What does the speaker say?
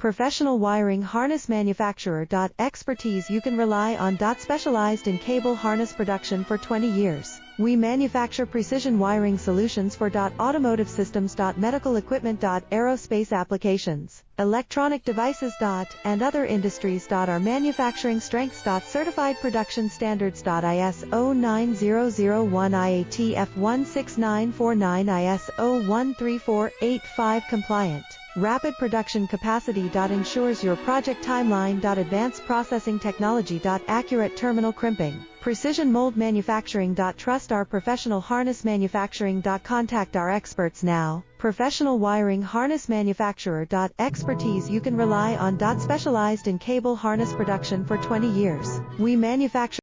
Professional wiring harness manufacturer. Expertise you can rely on. Specialized in cable harness production for 20 years. We manufacture precision wiring solutions for automotive systems, medical equipment, aerospace applications, electronic devices, and other industries. Our manufacturing strengths. Certified production standards. ISO 9001 IATF 16949 ISO 13485 compliant. Rapid production capacity. Ensures your project timeline. Advanced processing technology. Accurate terminal crimping. Precision mold manufacturing. Trust our professional harness manufacturing. Contact our experts now. Professional wiring harness manufacturer. Expertise you can rely on. Specialized in cable harness production for 20 years. We manufacture